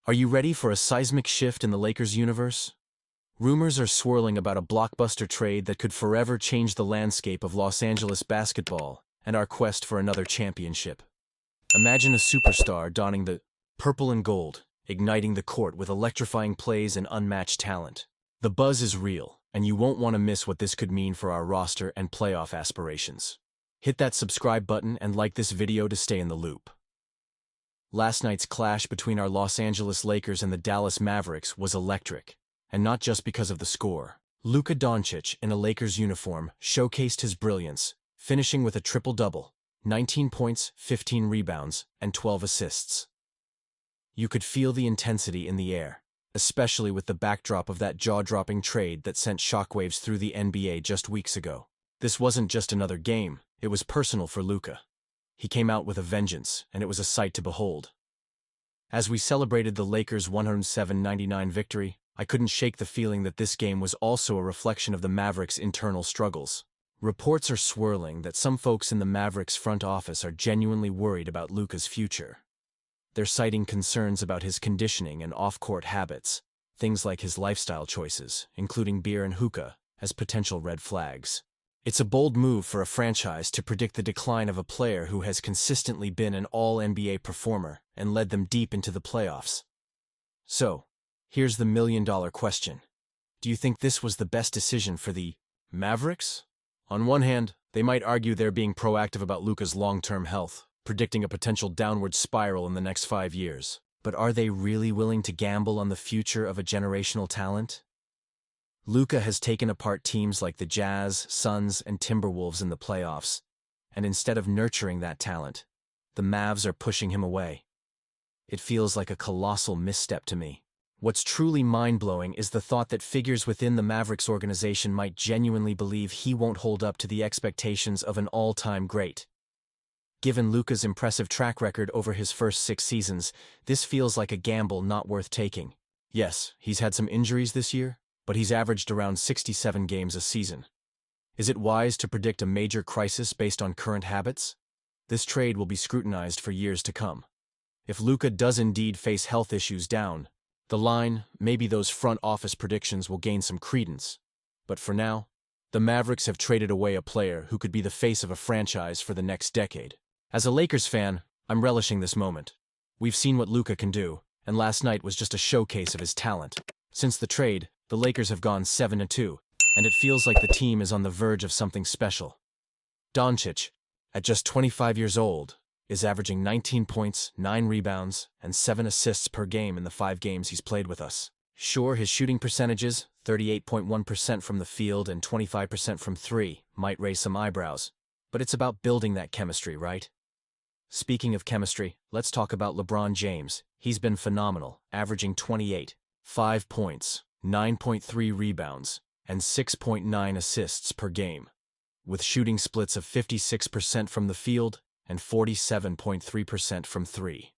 Are you ready for a seismic shift in the Lakers universe? Rumors are swirling about a blockbuster trade that could forever change the landscape of Los Angeles basketball and our quest for another championship. Imagine a superstar donning the purple and gold, igniting the court with electrifying plays and unmatched talent. The buzz is real, and you won't want to miss what this could mean for our roster and playoff aspirations. Hit that subscribe button and like this video to stay in the loop. Last night's clash between our Los Angeles Lakers and the Dallas Mavericks was electric, and not just because of the score. Luka Doncic, in a Lakers uniform, showcased his brilliance, finishing with a triple-double, 19 points, 15 rebounds, and 12 assists. You could feel the intensity in the air, especially with the backdrop of that jaw-dropping trade that sent shockwaves through the NBA just weeks ago. This wasn't just another game, it was personal for Luka. He came out with a vengeance, and it was a sight to behold. As we celebrated the Lakers' 107-99 victory, I couldn't shake the feeling that this game was also a reflection of the Mavericks' internal struggles. Reports are swirling that some folks in the Mavericks front office are genuinely worried about Luka's future. They're citing concerns about his conditioning and off-court habits, things like his lifestyle choices, including beer and hookah, as potential red flags. It's a bold move for a franchise to predict the decline of a player who has consistently been an all-NBA performer and led them deep into the playoffs. So, here's the million-dollar question. Do you think this was the best decision for the Mavericks? On one hand, they might argue they're being proactive about Luka's long-term health, predicting a potential downward spiral in the next 5 years. But are they really willing to gamble on the future of a generational talent? Luka has taken apart teams like the Jazz, Suns, and Timberwolves in the playoffs, and instead of nurturing that talent, the Mavs are pushing him away. It feels like a colossal misstep to me. What's truly mind-blowing is the thought that figures within the Mavericks organization might genuinely believe he won't hold up to the expectations of an all-time great. Given Luka's impressive track record over his first 6 seasons, this feels like a gamble not worth taking. Yes, he's had some injuries this year, but he's averaged around 67 games a season. Is it wise to predict a major crisis based on current habits? This trade will be scrutinized for years to come. If Luka does indeed face health issues down the line, maybe those front office predictions will gain some credence. But for now, the Mavericks have traded away a player who could be the face of a franchise for the next decade. As a Lakers fan, I'm relishing this moment. We've seen what Luka can do, and last night was just a showcase of his talent. Since the trade, the Lakers have gone 7-2, and it feels like the team is on the verge of something special. Doncic, at just 25 years old, is averaging 19 points, 9 rebounds, and 7 assists per game in the 5 games he's played with us. Sure, his shooting percentages, 38.1% from the field and 25% from 3, might raise some eyebrows, but it's about building that chemistry, right? Speaking of chemistry, let's talk about LeBron James. He's been phenomenal, averaging 28, 5 points, 9.3 rebounds, and 6.9 assists per game, with shooting splits of 56% from the field and 47.3% from 3.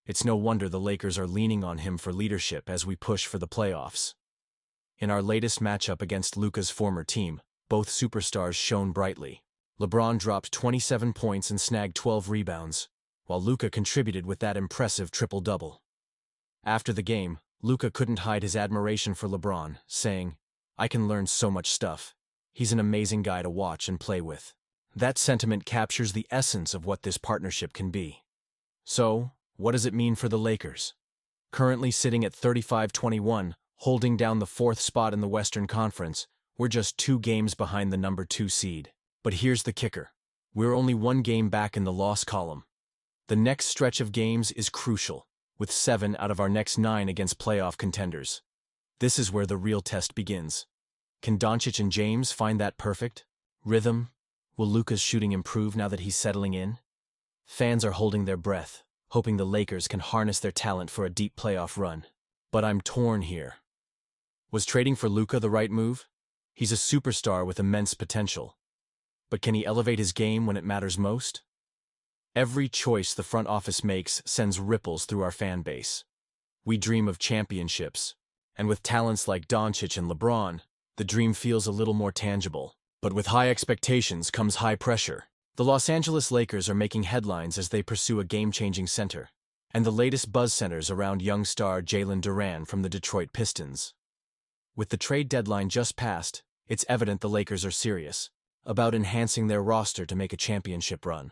It's no wonder the Lakers are leaning on him for leadership as we push for the playoffs. In our latest matchup against Luka's former team, both superstars shone brightly. LeBron dropped 27 points and snagged 12 rebounds, while Luka contributed with that impressive triple-double. After the game, Luka couldn't hide his admiration for LeBron, saying, "I can learn so much stuff. He's an amazing guy to watch and play with." That sentiment captures the essence of what this partnership can be. So, what does it mean for the Lakers? Currently sitting at 35-21, holding down the 4th spot in the Western Conference, we're just 2 games behind the number 2 seed. But here's the kicker. We're only 1 game back in the loss column. The next stretch of games is crucial, with 7 out of our next 9 against playoff contenders. This is where the real test begins. Can Doncic and James find that perfect rhythm? Will Luka's shooting improve now that he's settling in? Fans are holding their breath, hoping the Lakers can harness their talent for a deep playoff run. But I'm torn here. Was trading for Luka the right move? He's a superstar with immense potential. But can he elevate his game when it matters most? Every choice the front office makes sends ripples through our fan base. We dream of championships, and with talents like Doncic and LeBron, the dream feels a little more tangible. But with high expectations comes high pressure. The Los Angeles Lakers are making headlines as they pursue a game-changing center. And the latest buzz centers around young star Jalen Duren from the Detroit Pistons. With the trade deadline just passed, it's evident the Lakers are serious about enhancing their roster to make a championship run.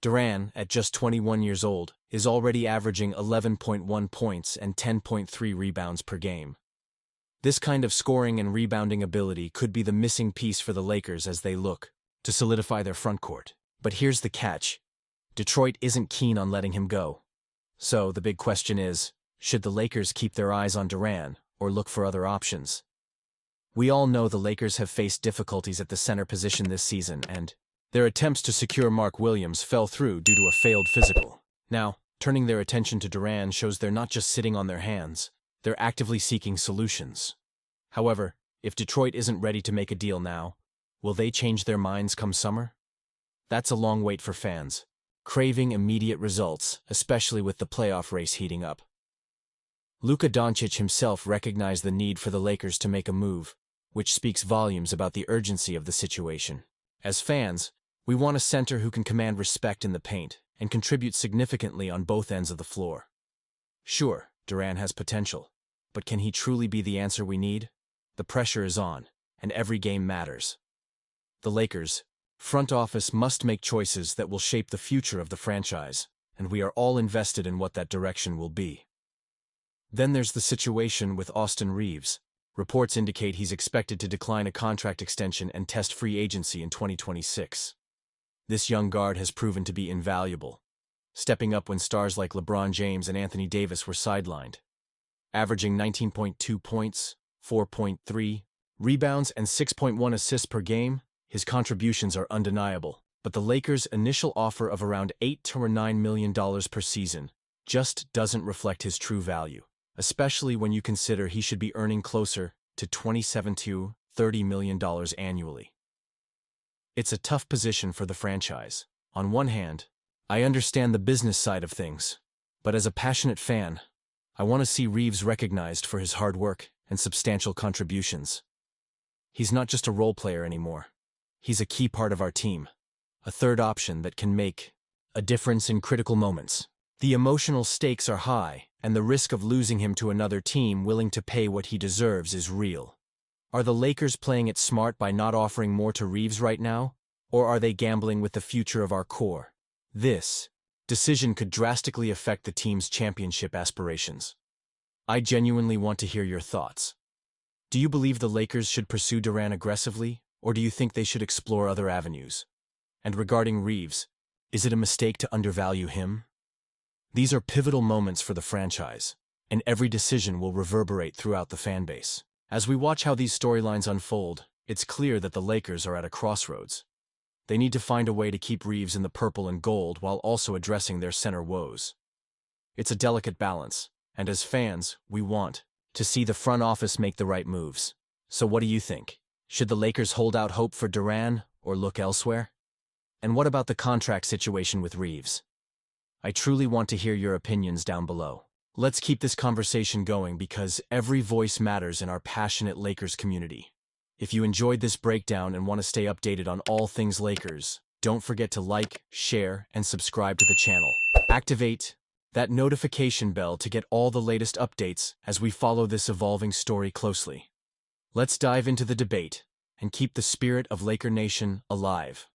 Duren, at just 21 years old, is already averaging 11.1 points and 10.3 rebounds per game. This kind of scoring and rebounding ability could be the missing piece for the Lakers as they look to solidify their frontcourt. But here's the catch. Detroit isn't keen on letting him go. So the big question is, should the Lakers keep their eyes on Duren or look for other options? We all know the Lakers have faced difficulties at the center position this season, and their attempts to secure Mark Williams fell through due to a failed physical. Now, turning their attention to Duren shows they're not just sitting on their hands, they're actively seeking solutions. However, if Detroit isn't ready to make a deal now, will they change their minds come summer? That's a long wait for fans, craving immediate results, especially with the playoff race heating up. Luka Doncic himself recognized the need for the Lakers to make a move, which speaks volumes about the urgency of the situation. As fans, we want a center who can command respect in the paint and contribute significantly on both ends of the floor. Sure, Duren has potential, but can he truly be the answer we need? The pressure is on, and every game matters. The Lakers' front office must make choices that will shape the future of the franchise, and we are all invested in what that direction will be. Then there's the situation with Austin Reaves. Reports indicate he's expected to decline a contract extension and test free agency in 2026. This young guard has proven to be invaluable, stepping up when stars like LeBron James and Anthony Davis were sidelined. Averaging 19.2 points, 4.3 rebounds, and 6.1 assists per game, his contributions are undeniable. But the Lakers' initial offer of around $8 to $9 million per season just doesn't reflect his true value, especially when you consider he should be earning closer to $27 to $30 million annually. It's a tough position for the franchise. On one hand, I understand the business side of things, but as a passionate fan, I want to see Reaves recognized for his hard work and substantial contributions. He's not just a role player anymore. He's a key part of our team, a third option that can make a difference in critical moments. The emotional stakes are high, and the risk of losing him to another team willing to pay what he deserves is real. Are the Lakers playing it smart by not offering more to Reaves right now, or are they gambling with the future of our core? This decision could drastically affect the team's championship aspirations. I genuinely want to hear your thoughts. Do you believe the Lakers should pursue Duren aggressively, or do you think they should explore other avenues? And regarding Reaves, is it a mistake to undervalue him? These are pivotal moments for the franchise, and every decision will reverberate throughout the fanbase. As we watch how these storylines unfold, it's clear that the Lakers are at a crossroads. They need to find a way to keep Reaves in the purple and gold while also addressing their center woes. It's a delicate balance, and as fans, we want to see the front office make the right moves. So what do you think? Should the Lakers hold out hope for Duren or look elsewhere? And what about the contract situation with Reaves? I truly want to hear your opinions down below. Let's keep this conversation going because every voice matters in our passionate Lakers community. If you enjoyed this breakdown and want to stay updated on all things Lakers, don't forget to like, share, and subscribe to the channel. Activate that notification bell to get all the latest updates as we follow this evolving story closely. Let's dive into the debate and keep the spirit of Laker Nation alive.